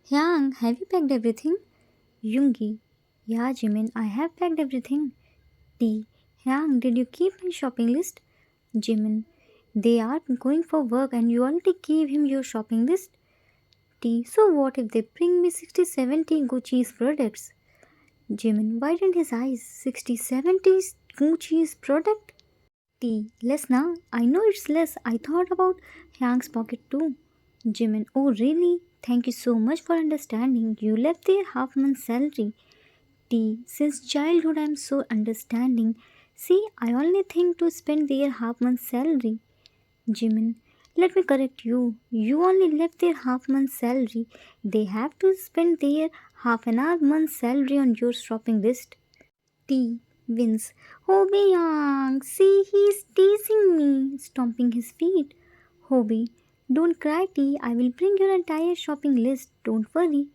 Hyang, have you packed everything? Yoongi, yeah, Jimin, I have packed everything. T, Hyang, did you keep my shopping list? Jimin, they are going for work and you already gave him your shopping list. T, so what if they bring me 60-70 Gucci's products? Jimin widened his eyes. 60-70 Gucci's product? T, less now. I know it's less. I thought about Hyang's pocket too. Jimin, oh really? Thank you so much for understanding. You left their half month's salary. T, since childhood I'm so understanding. See, I only think to spend their half month's salary. Jimin, let me correct you. You only left their half month's salary. They have to spend their half an hour month's salary on your shopping list. T wins. Hobie Yang, see he's teasing me, stomping his feet. Hobie, don't cry T, I will bring your entire shopping list, don't worry.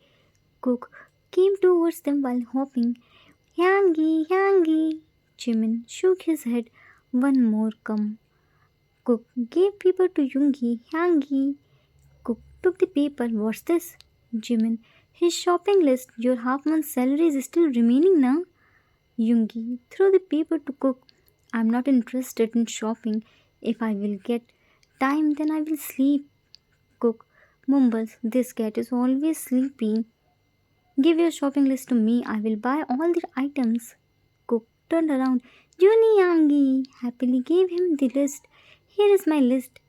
Cook came towards them while hopping. Yangi, Yangi. Jimin shook his head. One more come. Cook gave paper to Yoongi. Yangi. Cook took the paper. What's this? Jimin. His shopping list. Your half month's salary is still remaining now. Yoongi threw the paper to Cook. I'm not interested in shopping. If I will get time, then I will sleep. Cook mumbles. This cat is always sleepy. Give your shopping list to me. I will buy all the items. Cook turned around. Juni Yangi happily gave him the list. Here is my list.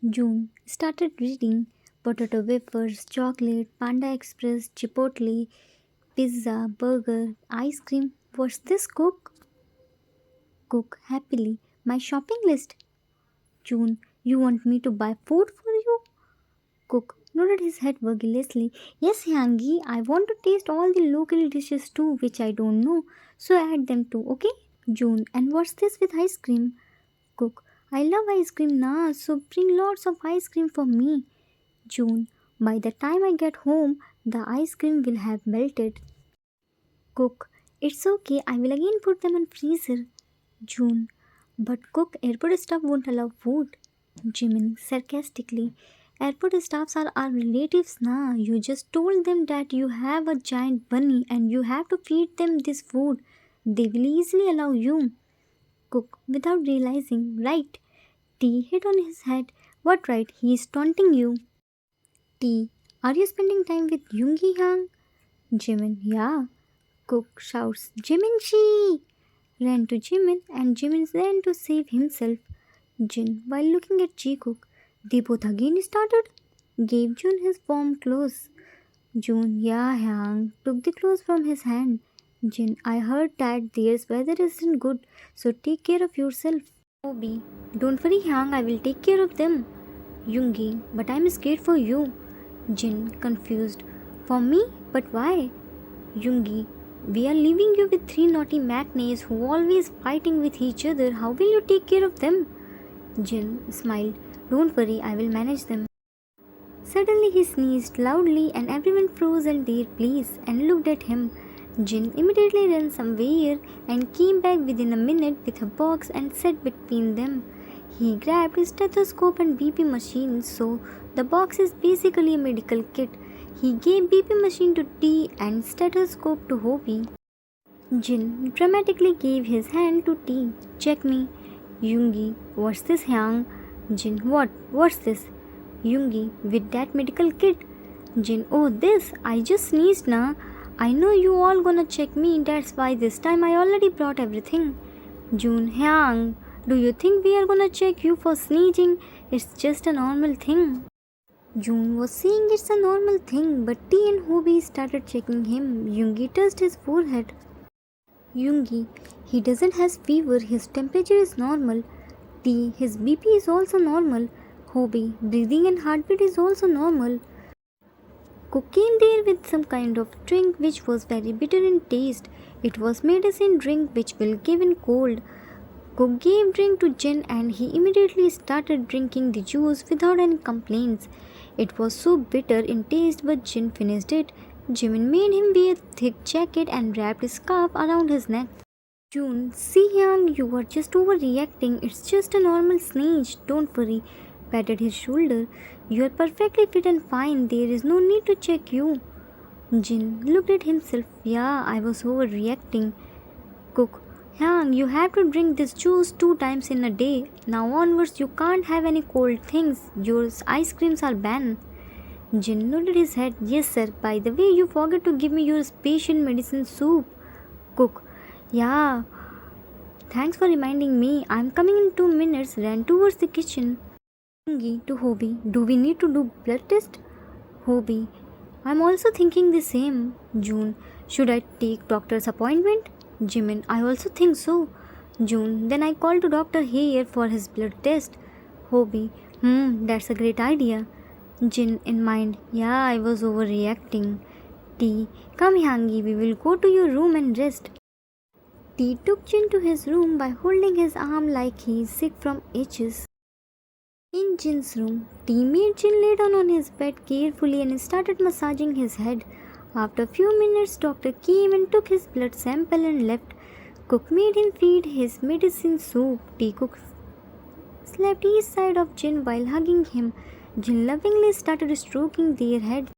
June started reading. Potato wafers, chocolate, Panda Express, Chipotle, pizza, burger, ice cream. What's this, Cook? Cook happily. My shopping list. June, you want me to buy food for you? Cook nodded his head vigorously. Yes, Yangi, I want to taste all the local dishes too, which I don't know. So add them too, okay? June, and what's this with ice cream? Cook, I love ice cream now, so bring lots of ice cream for me. June, by the time I get home, the ice cream will have melted. Cook, it's okay, I will again put them in freezer. June, but Cook, airport staff won't allow food. Jimin, sarcastically, airport staffs are our relatives now. You just told them that you have a giant bunny and you have to feed them this food. They will easily allow you. Cook, without realizing, right. T hit on his head. What right? He is taunting you. T, are you spending time with Yoongi Hang? Jimin, yeah. Cook shouts, Jimin ran to Jimin and Jimin ran to save himself. Jin, while looking at Jikook, they both again started. Gave Jun his warm clothes. Jun, yeah, Hyang, took the clothes from his hand. Jin, I heard that there's weather isn't good, so take care of yourself. Obi, don't worry, Hyang, I will take care of them. Yoongi, but I'm scared for you. Jin, confused. For me? But why? Yoongi, we are leaving you with three naughty Maknaes who always fighting with each other. How will you take care of them? Jin smiled. Don't worry, I will manage them. Suddenly he sneezed loudly and everyone froze in their place and looked at him. Jin immediately ran somewhere and came back within a minute with a box and sat between them. He grabbed his stethoscope and BP machine, so the box is basically a medical kit. He gave BP machine to T and stethoscope to Hobie. Jin dramatically gave his hand to T. Check me. Yoongi, what's this, Hyang? Jin, what? What's this? Yoongi, with that medical kit. Jin, oh this, I just sneezed now. I know you all gonna check me, that's why this time I already brought everything. June, Hyang, do you think we are gonna check you for sneezing? It's just a normal thing. June was saying it's a normal thing, but T and Hobie started checking him. Yoongi touched his forehead. Yoongi, he doesn't have fever, his temperature is normal. T, his BP is also normal. Hobie, breathing and heartbeat is also normal. Cook came there with some kind of drink which was very bitter in taste. It was medicine drink which will give in cold. Cook gave drink to Jin and he immediately started drinking the juice without any complaints. It was so bitter in taste, but Jin finished it. Jimin made him wear a thick jacket and wrapped a scarf around his neck. June, see Hyang, you are just overreacting. It's just a normal sneeze. Don't worry. patted his shoulder. You are perfectly fit and fine. There is no need to check you. Jin looked at himself. Yeah, I was overreacting. Cook. Hyang, you have to drink this juice 2 times in a day. Now onwards, you can't have any cold things. Your ice creams are banned. Jin nodded his head. Yes, sir. By the way, you forgot to give me your special medicine soup. Cook. Yeah. Thanks for reminding me. I'm coming in 2 minutes. Ran towards the kitchen. Yoongi to Hobie. Do we need to do blood test? Hobie. I'm also thinking the same. June. Should I take doctor's appointment? Jimin. I also think so. June. Then I call to Dr. Hayer for his blood test. Hobie. That's a great idea. Jin in mind. Yeah, I was overreacting. T. Come Hyangi, we will go to your room and rest. T took Jin to his room by holding his arm like he is sick from itches. In Jin's room, T made Jin lay down on his bed carefully and started massaging his head. After a few minutes, doctor came and took his blood sample and left. Cook made him feed his medicine soup. Jikook slapped each side of Jin while hugging him. Jin lovingly started stroking their head.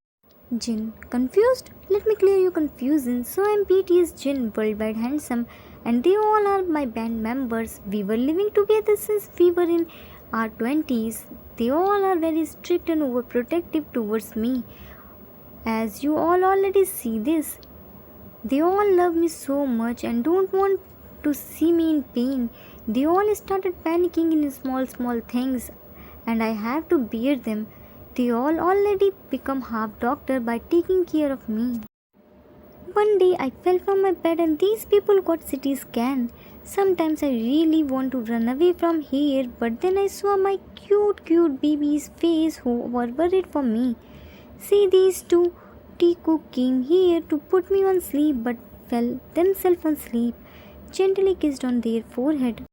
Jin, confused? Let me clear your confusion. So I'm BTS Jin, worldwide handsome, and they all are my band members. We were living together since we were in our 20s. They all are very strict and overprotective towards me. As you all already see this, they all love me so much and don't want to see me in pain. They all started panicking in small things, and I have to bear them. They all already become half doctor by taking care of me. One day I fell from my bed and these people got CT scan. Sometimes I really want to run away from here, but then I saw my cute baby's face who were worried for me. See, these two, Jikook came here to put me on sleep but fell themselves on sleep. Gently kissed on their forehead.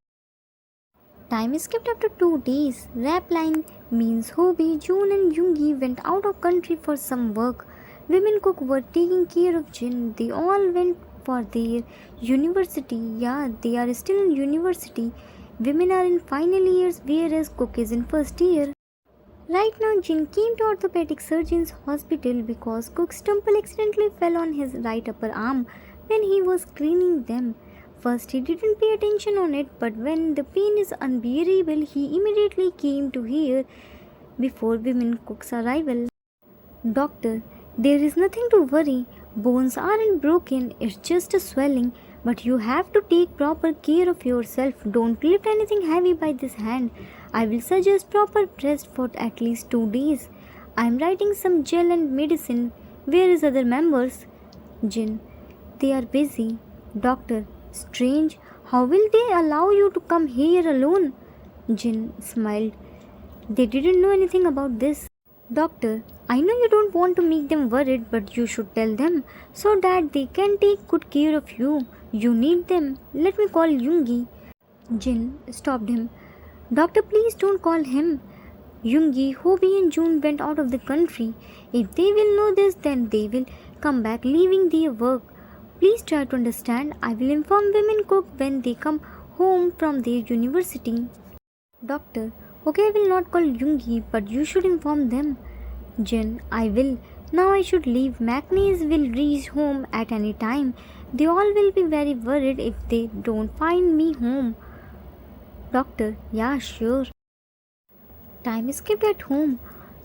Time skipped after 2 days. Rap line means Hobie, June and Yoongi went out of country for some work. Women cook were taking care of Jin. They all went for their university. Yeah, they are still in university. Women are in final years whereas Cook is in first year. Right now, Jin came to orthopedic surgeon's hospital because Cook's stumble accidentally fell on his right upper arm when he was cleaning them. First, he didn't pay attention on it, but when the pain is unbearable, he immediately came to here before Women Cook's arrival. Doctor, there is nothing to worry. Bones aren't broken, it's just a swelling. But you have to take proper care of yourself. Don't lift anything heavy by this hand. I will suggest proper rest for at least 2 days. I am writing some gel and medicine. Where is other members? Jin, they are busy. Doctor, strange. How will they allow you to come here alone? Jin smiled. They didn't know anything about this. Doctor, I know you don't want to make them worried, but you should tell them so that they can take good care of you. You need them. Let me call Yoongi. Jin stopped him. Doctor, please don't call him. Yoongi, Hobie and June went out of the country. If they will know this, then they will come back leaving their work. Please try to understand. I will inform Women Cook when they come home from their university. Doctor, okay, I will not call Yoongi, but you should inform them. Jin, I will. Now I should leave. Maknaes will reach home at any time. They all will be very worried if they don't find me home. Doctor, yeah, sure. Time skipped at home.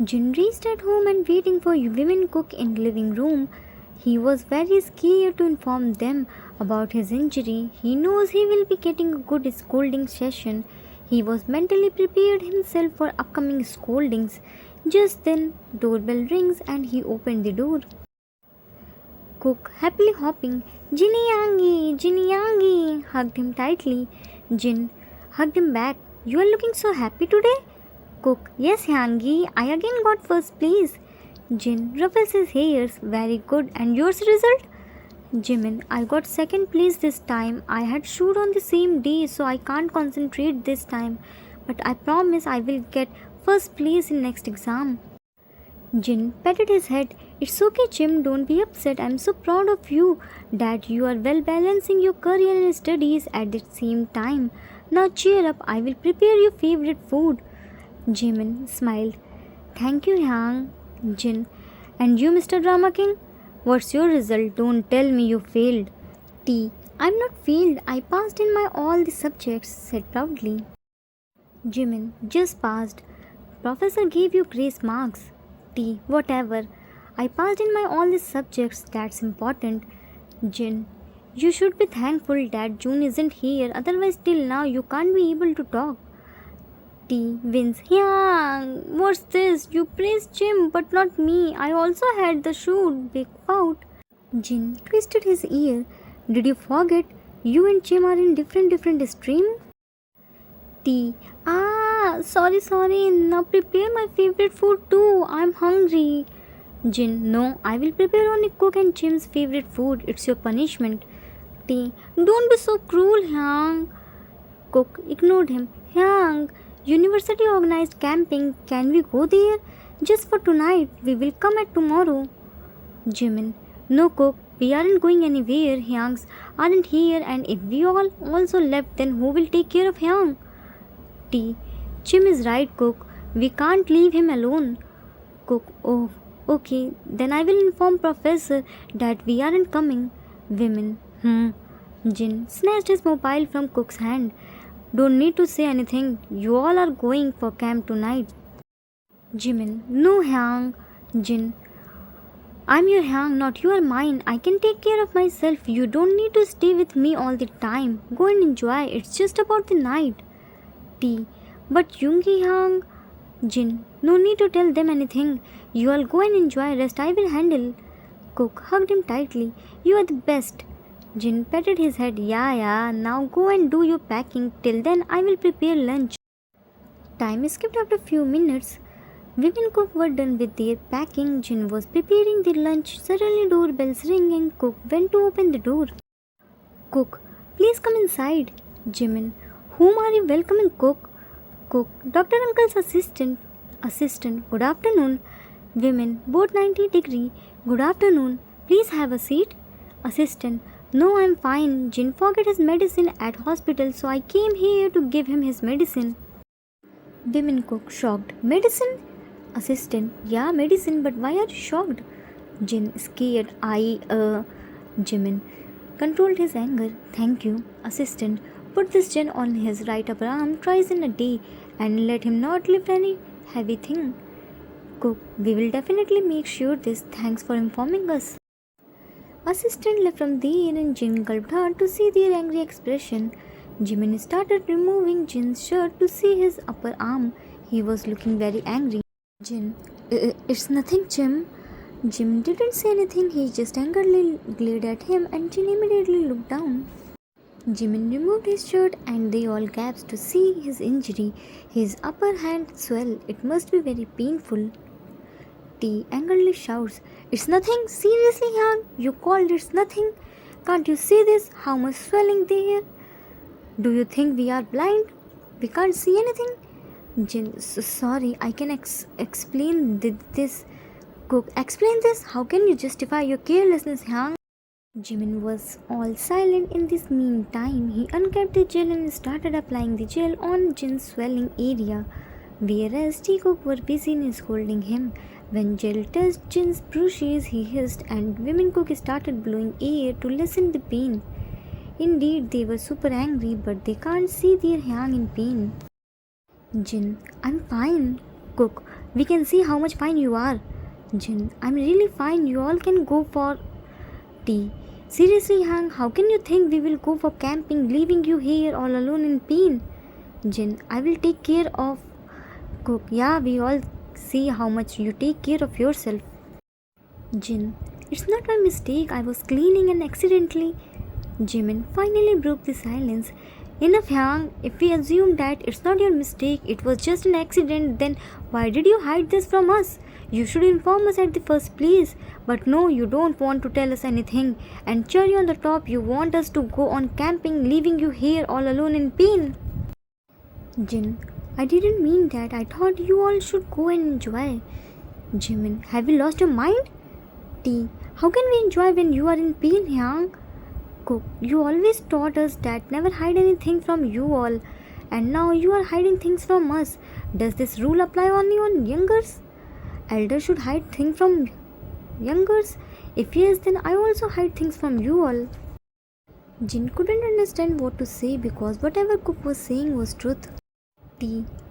Jin reached at home and waiting for Women Cook in living room. He was very scared to inform them about his injury. He knows he will be getting a good scolding session. He was mentally prepared himself for upcoming scoldings. Just then, doorbell rings and he opened the door. Cook, happily hopping, Jinny hugged him tightly. Jin hugged him back. You are looking so happy today? Cook, yes, Yangi, I again got first place. Jin ruffles his hairs. Very good. And yours result? Jimin, I got second place this time. I had shoot on the same day, so I can't concentrate this time. But I promise I will get first place in next exam. Jin patted his head. It's okay, Jim. Don't be upset. I'm so proud of you that you are well balancing your career and studies at the same time. Now cheer up. I will prepare your favorite food. Jimin smiled. Thank you, Hyang. Jin. And you, Mr. Drama King? What's your result? Don't tell me you failed. T. I'm not failed. I passed in my all the subjects, said proudly. Jimin. Just passed. Professor gave you grace marks. T. Whatever. I passed in my all the subjects. That's important. Jin. You should be thankful that June isn't here. Otherwise, till now, you can't be able to talk. T wins. Yeah, what's this? You praised Jim, but not me. I also had the shoot. Big pout. Jin twisted his ear. Did you forget? You and Jim are in different stream? T. Sorry. Now prepare my favorite food too. I'm hungry. Jin. No, I will prepare only Cook and Jim's favorite food. It's your punishment. T. Don't be so cruel, Hyang. Cook ignored him. Hyang, University organized camping. Can we go there? Just for tonight. We will come at tomorrow. Jimin. No, Cook. We aren't going anywhere. Hyangs aren't here, and if we all also left, then who will take care of Hyang? T. Jim is right, Cook. We can't leave him alone. Cook. Oh, okay. Then I will inform Professor that we aren't coming. Vmin. Jin snatched his mobile from Cook's hand. Don't need to say anything. You all are going for camp tonight. Jimin. No, Hyang. Jin. I'm your Hyang, not you are mine. I can take care of myself. You don't need to stay with me all the time. Go and enjoy. It's just about the night. T. But yoongi Hyang. Jin. No need to tell them anything. You all go and enjoy. Rest I will handle. Cook hugged him tightly. You are the best. Jin patted his head. Yeah. Now go and do your packing. Till then I will prepare lunch. Time skipped after a few minutes. Women Cook were done with their packing. Jin was preparing their lunch. Suddenly doorbells ring and Cook went to open the door. Cook, please come inside. Jimin. Whom are you welcoming, Cook? Cook, Dr. Uncle's assistant. Good afternoon. Women, both 90-degree. Good afternoon. Please have a seat. Assistant. No, I'm fine. Jin forgot his medicine at hospital, so I came here to give him his medicine. Women Cook shocked. Medicine? Assistant. Yeah, medicine, but why are you shocked? Jin scared. Jimin controlled his anger. Thank you. Assistant. Put this Jin on his right upper arm twice in a day and let him not lift any heavy thing. Cook. We will definitely make sure this. Thanks for informing us. Assistant left from there and Jin gulped hard to see their angry expression. Jimin started removing Jin's shirt to see his upper arm. He was looking very angry. Jin. It's nothing, Jim. Jim didn't say anything. He just angrily glared at him and Jin immediately looked down. Jimin removed his shirt and they all gasped to see his injury. His upper hand swelled. It must be very painful. T angrily shouts. It's nothing. Seriously, Hyang? You called it's nothing? Can't you see this? How much swelling there? Do you think we are blind? We can't see anything? Jin. Sorry, I can explain this. Cook. Explain this? How can you justify your carelessness, Hyang? Jimin was all silent in this meantime. He uncapped the gel and started applying the gel on Jin's swelling area, whereas Jikook were busy in scolding him. When gel touched Jin's bruises, he hissed and Women Cook started blowing air to lessen the pain. Indeed, they were super angry, but they can't see their Hyang in pain. Jin. I'm fine. Cook. We can see how much fine you are. Jin. I'm really fine. You all can go for tea. Seriously, Hyang, how can you think we will go for camping, leaving you here all alone in pain? Jin. I will take care of Cook. Yeah, we all see how much you take care of yourself. Jin. It's not my mistake. I was cleaning and accidentally. Jimin finally broke the silence. Enough, Hyang. If we assume that it's not your mistake, it was just an accident, then why did you hide this from us? You should inform us at the first place. But no, you don't want to tell us anything. And cherry on the top, you want us to go on camping, leaving you here all alone in pain. Jin. I didn't mean that. I thought you all should go and enjoy. Jimin. Have you lost your mind? T. How can we enjoy when you are in pain, Hyang? Cook. You always taught us that never hide anything from you all. and now you are hiding things from us. Does this rule apply only on youngers? Elders should hide things from youngers? If yes, then I also hide things from you all. Jin couldn't understand what to say because whatever Kook was saying was truth.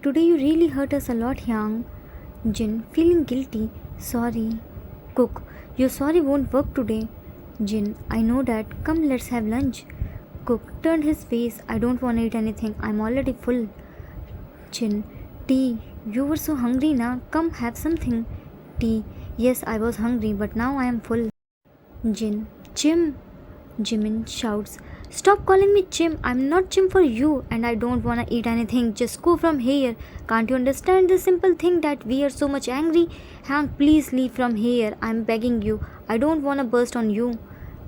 Today you really hurt us a lot, Hyang. Jin, feeling guilty. Sorry. Kook, your sorry won't work today. Jin, I know that. Come, let's have lunch. Kook turned his face. I don't want to eat anything. I'm already full. Jin, you were so hungry na. Come, have something. Yes, I was hungry, but now I am full. Jin, Jim. Jimin shouts, stop calling me Jim. I'm not Jim for you, and I don't wanna eat anything. Just go from here. Can't you understand the simple thing that we are so much angry? Hank, please leave from here. I'm begging you. I don't wanna burst on you.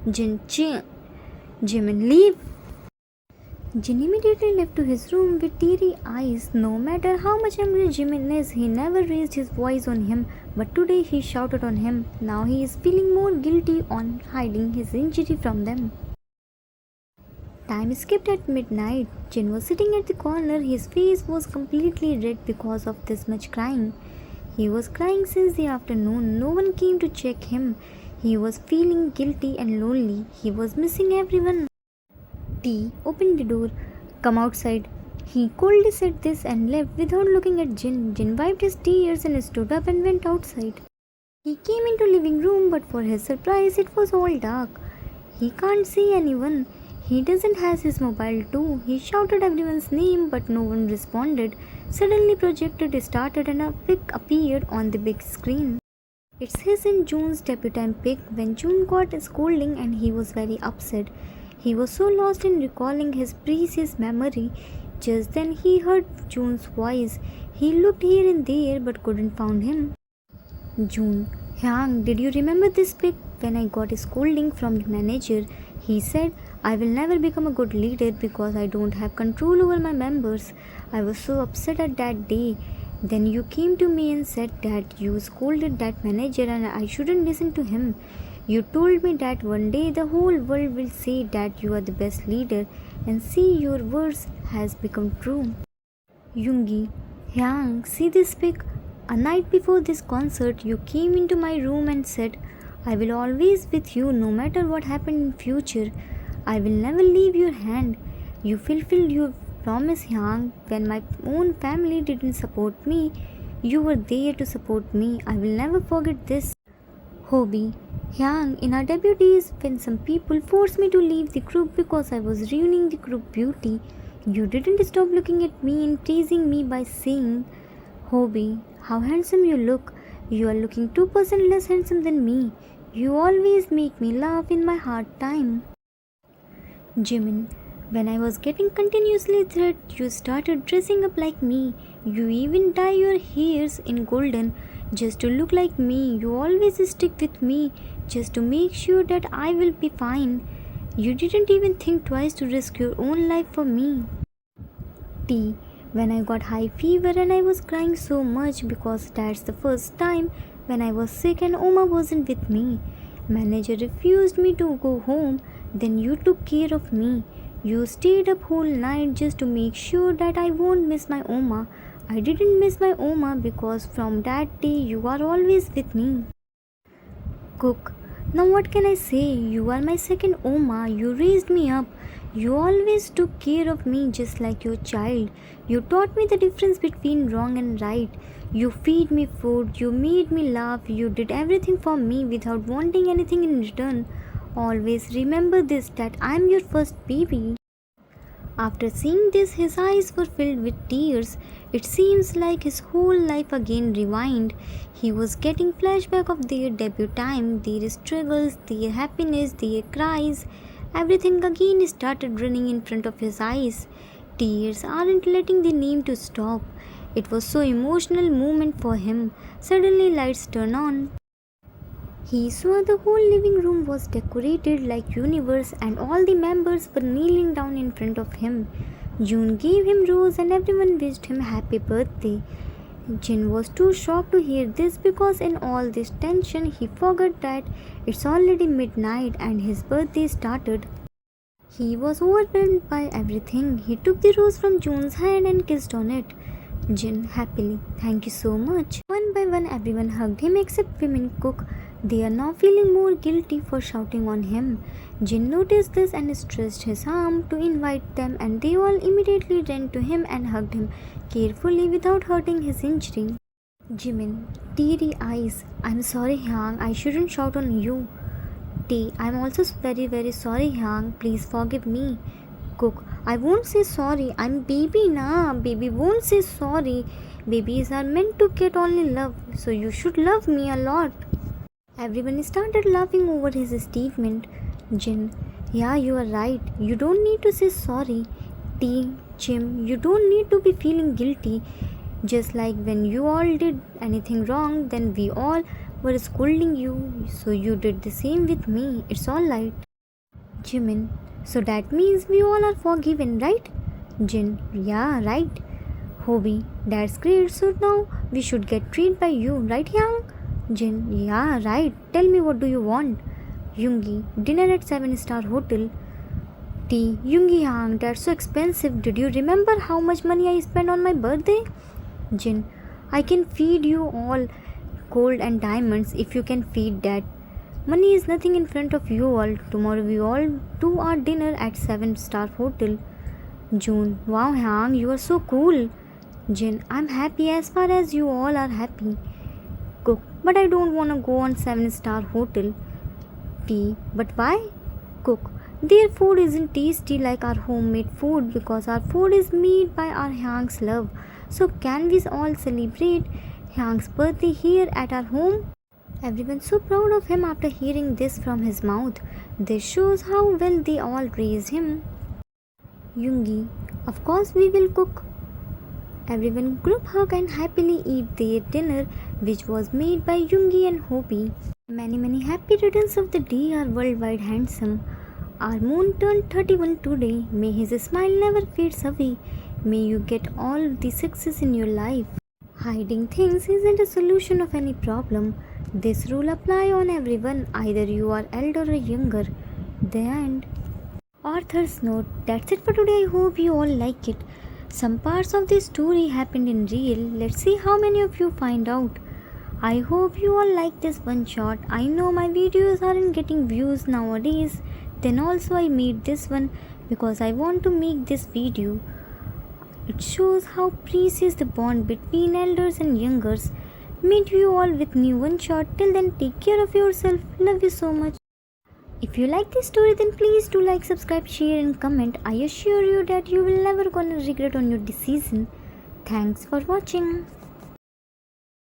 Jimin, leave. Jin immediately left to his room with teary eyes. No matter how much angry Jimin is, he never raised his voice on him. But today he shouted on him. Now he is feeling more guilty on hiding his injury from them. Time skipped at midnight. Jin was sitting at the corner. His face was completely red because of this much crying. He was crying since the afternoon. No one came to check him. He was feeling guilty and lonely. He was missing everyone. Opened the door. Come outside. He coldly said this and left without looking at Jin. Jin wiped his tears and stood up and went outside. He came into living room, but for his surprise it was all dark. He can't see anyone. He doesn't have his mobile too. He shouted everyone's name but no one responded. Suddenly projector started and a pic appeared on the big screen. It's his and June's debut time pic when June got a scolding and he was very upset. He was so lost in recalling his precious memory. Just then he heard June's voice. He looked here and there but couldn't find him. June, Hyang, did you remember this pic when I got a scolding from the manager? He said, I will never become a good leader because I don't have control over my members. I was so upset at that day. Then you came to me and said that you scolded that manager and I shouldn't listen to him. You told me that one day the whole world will say that you are the best leader, and see, your words has become true. Yoongi, Hyang, see this pic? A night before this concert, you came into my room and said, I will always with you no matter what happened in future. I will never leave your hand. You fulfilled your promise, Hyang. When my own family didn't support me, you were there to support me. I will never forget this. Hobby, Hyang, in our debut days, when some people forced me to leave the group because I was ruining the group beauty, you didn't stop looking at me and teasing me by saying, Hobby, how handsome you look. You are looking 2% less handsome than me. You always make me laugh in my hard time. Jimin, when I was getting continuously threatened, you started dressing up like me. You even dye your hairs in golden just to look like me. You always stick with me just to make sure that I will be fine. You didn't even think twice to risk your own life for me. When I got high fever and I was crying so much because that's the first time when I was sick and Oma wasn't with me. Manager refused me to go home. Then you took care of me. You stayed up whole night just to make sure that I won't miss my Oma. I didn't miss my Oma because from that day you are always with me. Cook, now what can I say? You are my second Oma. You raised me up. You always took care of me just like your child. You taught me the difference between wrong and right. You feed me food. You made me laugh. You did everything for me without wanting anything in return. Always remember this, that I am your first baby. After seeing this, his eyes were filled with tears. It seems like his whole life again rewind. He was getting flashback of their debut time, their struggles, their happiness, their cries. Everything again started running in front of his eyes. Tears aren't letting the name to stop. It was so emotional moment for him. Suddenly lights turn on. He saw the whole living room was decorated like universe and all the members were kneeling down in front of him. June gave him rose and everyone wished him happy birthday. Jin was too shocked to hear this because in all this tension he forgot that it's already midnight and his birthday started. He was overwhelmed by everything. He took the rose from June's hand and kissed on it. Jin happily, "Thank you so much." One by one, everyone hugged him except Vmin Cook. They are now feeling more guilty for shouting on him. Jin noticed this and stretched his arm to invite them, and they all immediately ran to him and hugged him carefully without hurting his injury. Jimin, teary eyes, "I'm sorry, Hyang. I shouldn't shout on you." I'm also very sorry, Hyang. Please forgive me. Cook, "I won't say sorry. I'm baby na. Baby won't say sorry. Babies are meant to get only love, so you should love me a lot." Everyone started laughing over his statement. Jin, "Yeah, you are right. You don't need to say sorry." Jim, "You don't need to be feeling guilty. Just like when you all did anything wrong, then we all were scolding you, so you did the same with me. It's all right." Jimin, "So that means we all are forgiven, right?" Jin, "Yeah, right." Hobby, "That's great. So now we should get treated by you, right, Yang?" Jin, "Yeah, right. Tell me, what do you want?" Yoongi, "Dinner at 7-star hotel." Yoongi, "Yang, that's so expensive. Did you remember how much money I spent on my birthday?" Jin, "I can feed you all gold and diamonds if you can feed that. Money is nothing in front of you all. Tomorrow we all do our dinner at 7-star hotel." June, "Wow, Hang, you are so cool." Jin, "I'm happy as far as you all are happy." Cook, "But I don't want to go on 7-star hotel." "But why?" Cook, "Their food isn't tasty like our homemade food because our food is made by our Hang's love. So can we all celebrate Hang's birthday here at our home?" Everyone's so proud of him after hearing this from his mouth. This shows how well they all raised him. Yoongi, "Of course we will cook." Everyone group hug and happily eat their dinner, which was made by Yoongi and Hopi. Many happy returns of the day, our worldwide handsome. Our moon turned 31 today. May his smile never fades away. May you get all the success in your life. Hiding things isn't a solution of any problem. This rule apply on everyone, either you are elder or younger. The end. Author's note. That's it for today. I hope you all like it. Some parts of this story happened in real. Let's see how many of you find out. I hope you all like this one shot. I know my videos aren't getting views nowadays. Then also I made this one because I want to make this video. It shows how precious the bond between elders and youngers. Meet you all with new one shot. Till then, take care of yourself. Love you so much. If you like this story, then please do like, subscribe, share and comment. I assure you that you will never gonna regret on your decision. Thanks for watching.